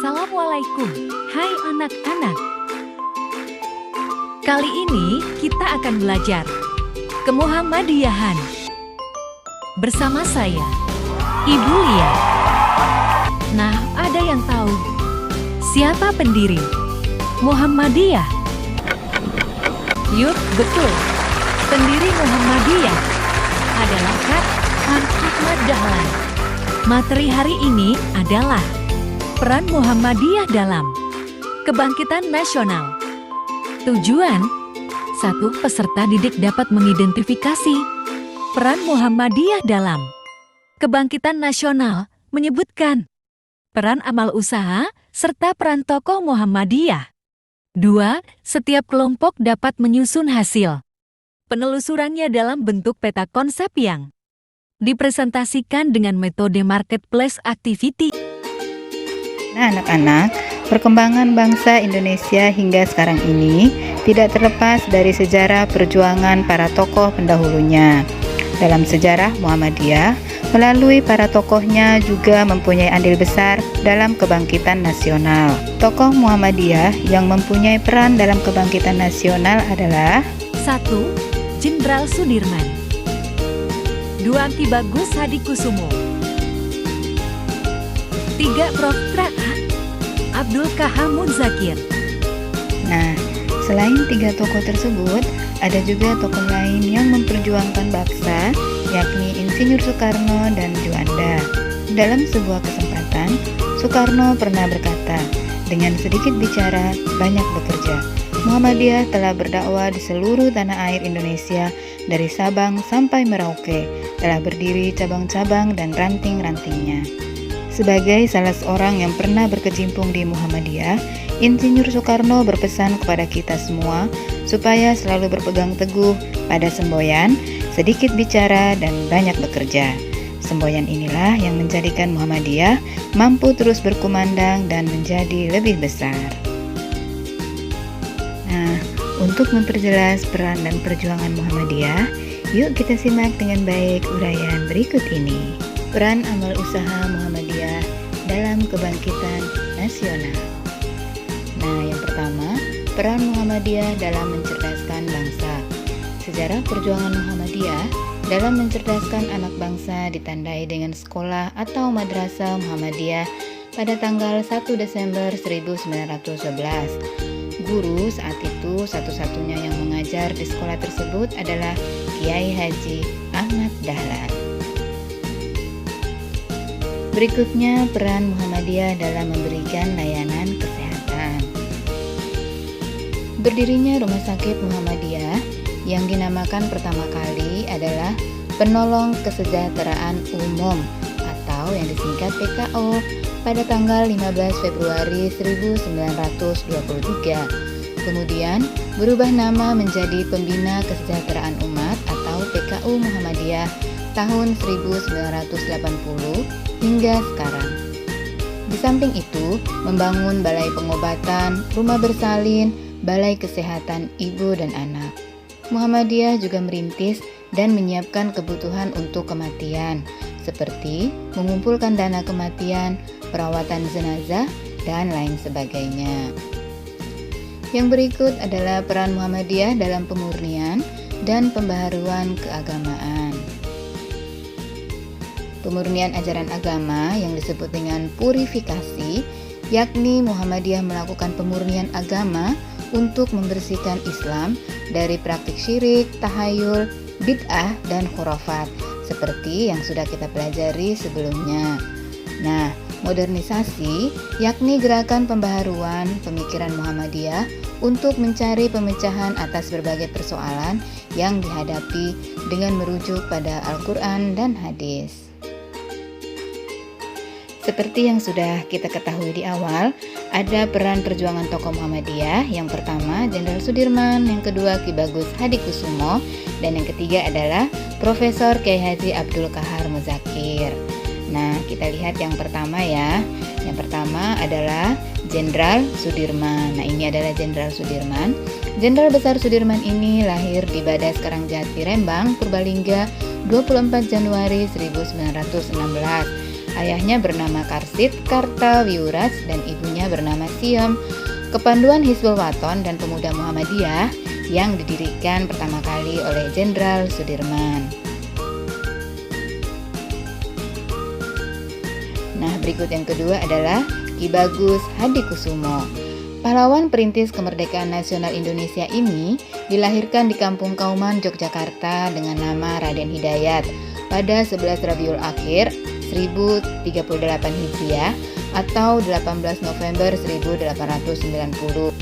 Assalamualaikum, hai anak-anak. Kali ini kita akan belajar Kemuhammadiyahan bersama saya, Ibu Lia. Nah, ada yang tahu siapa pendiri Muhammadiyah? Yup, betul. Pendiri Muhammadiyah adalah Kak Ahmad Dahlan. Materi hari ini adalah peran Muhammadiyah dalam kebangkitan nasional. Tujuan: 1. Peserta didik dapat mengidentifikasi peran Muhammadiyah dalam kebangkitan nasional, menyebutkan peran amal usaha serta peran tokoh Muhammadiyah. 2. Setiap kelompok dapat menyusun hasil penelusurannya dalam bentuk peta konsep yang dipresentasikan dengan metode marketplace activity. Nah, anak-anak, perkembangan bangsa Indonesia hingga sekarang ini tidak terlepas dari sejarah perjuangan para tokoh pendahulunya. Dalam sejarah Muhammadiyah, melalui para tokohnya juga mempunyai andil besar dalam kebangkitan nasional. Tokoh Muhammadiyah yang mempunyai peran dalam kebangkitan nasional adalah 1. Jenderal Sudirman. 2. Ki Bagus Hadikusumo. 3. Prof. Abdul Kahar Munzakir. Nah, selain tiga tokoh tersebut, ada juga tokoh lain yang memperjuangkan bangsa, yakni Insinyur Soekarno dan Juanda. Dalam sebuah kesempatan, Soekarno pernah berkata, "Dengan sedikit bicara, banyak bekerja." Muhammadiyah telah berdakwah di seluruh tanah air Indonesia, dari Sabang sampai Merauke, telah berdiri cabang-cabang dan ranting-rantingnya. Sebagai salah seorang yang pernah berkecimpung di Muhammadiyah, Insinyur Soekarno berpesan kepada kita semua supaya selalu berpegang teguh pada semboyan, sedikit bicara dan banyak bekerja. Semboyan inilah yang menjadikan Muhammadiyah mampu terus berkumandang dan menjadi lebih besar. Nah, untuk memperjelas peran dan perjuangan Muhammadiyah, yuk kita simak dengan baik uraian berikut ini. Peran amal usaha Muhammadiyah dalam kebangkitan nasional. Nah, yang pertama, peran Muhammadiyah dalam mencerdaskan bangsa. Sejarah perjuangan Muhammadiyah dalam mencerdaskan anak bangsa ditandai dengan sekolah atau madrasah Muhammadiyah pada tanggal 1 Desember 1911. Guru saat itu satu-satunya yang mengajar di sekolah tersebut adalah Kiai Haji Ahmad Dahlan. Berikutnya, peran Muhammadiyah dalam memberikan layanan kesehatan. Berdirinya Rumah Sakit Muhammadiyah yang dinamakan pertama kali adalah Penolong Kesejahteraan Umum atau yang disingkat PKO pada tanggal 15 Februari 1923. Kemudian berubah nama menjadi Pembina Kesejahteraan Umat atau PKU Muhammadiyah tahun 1980 hingga sekarang. Di samping itu, membangun balai pengobatan, rumah bersalin, balai kesehatan ibu dan anak. Muhammadiyah juga merintis dan menyiapkan kebutuhan untuk kematian, seperti mengumpulkan dana kematian, perawatan jenazah, dan lain sebagainya. Yang berikut adalah peran Muhammadiyah dalam pemurnian dan pembaharuan keagamaan. Pemurnian ajaran agama yang disebut dengan purifikasi, yakni Muhammadiyah melakukan pemurnian agama untuk membersihkan Islam dari praktik syirik, tahayul, bid'ah, dan khurafat, seperti yang sudah kita pelajari sebelumnya. Nah, modernisasi yakni gerakan pembaharuan pemikiran Muhammadiyah untuk mencari pemecahan atas berbagai persoalan yang dihadapi dengan merujuk pada Al-Quran dan hadis. Seperti yang sudah kita ketahui di awal, ada peran perjuangan tokoh Muhammadiyah. Yang pertama, Jenderal Sudirman, yang kedua, Ki Bagus Hadikusumo, dan yang ketiga adalah Profesor Kiai Haji Abdul Kahar Munzakir. Nah, kita lihat yang pertama ya. Yang pertama adalah Jenderal Sudirman. Nah, ini adalah Jenderal Sudirman. Jenderal Besar Sudirman ini lahir di Badas Karangjati, Rembang, Purbalingga, 24 Januari 1916. Ayahnya bernama Karsit Kartawiuras dan ibunya bernama Siam. Kepanduan Hizbul Wathon dan Pemuda Muhammadiyah yang didirikan pertama kali oleh Jenderal Sudirman. Nah, berikut yang kedua adalah Ki Bagus Hadikusumo. Pahlawan perintis kemerdekaan nasional Indonesia ini dilahirkan di Kampung Kauman, Yogyakarta dengan nama Raden Hidayat pada 11 Rabiul Akhir 1038 Hijriah atau 18 November 1890.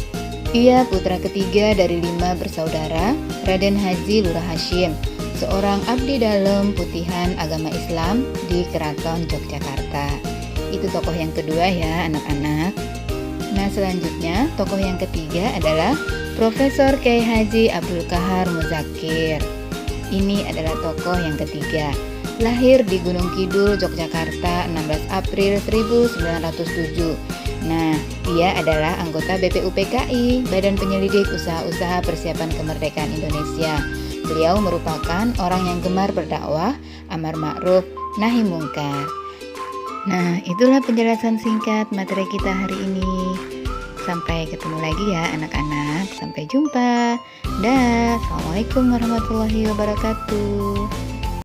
Ia putra ketiga dari 5 bersaudara, Raden Haji Lurah Hashim, seorang abdi dalam putihan agama Islam di Keraton Yogyakarta. Itu tokoh yang kedua ya anak-anak. Nah, selanjutnya tokoh yang ketiga adalah Profesor Kiai Haji Abdul Qahar Muzakir. Ini adalah tokoh yang ketiga. Lahir di Gunung Kidul, Yogyakarta 16 April 1907. Nah, ia adalah anggota BPUPKI, Badan Penyelidik Usaha-Usaha Persiapan Kemerdekaan Indonesia. Beliau merupakan orang yang gemar berdakwah, amar ma'ruf, nahi mungkar. Nah, itulah penjelasan singkat materi kita hari ini. Sampai ketemu lagi ya anak-anak. Sampai jumpa. Dah. Assalamualaikum warahmatullahi wabarakatuh.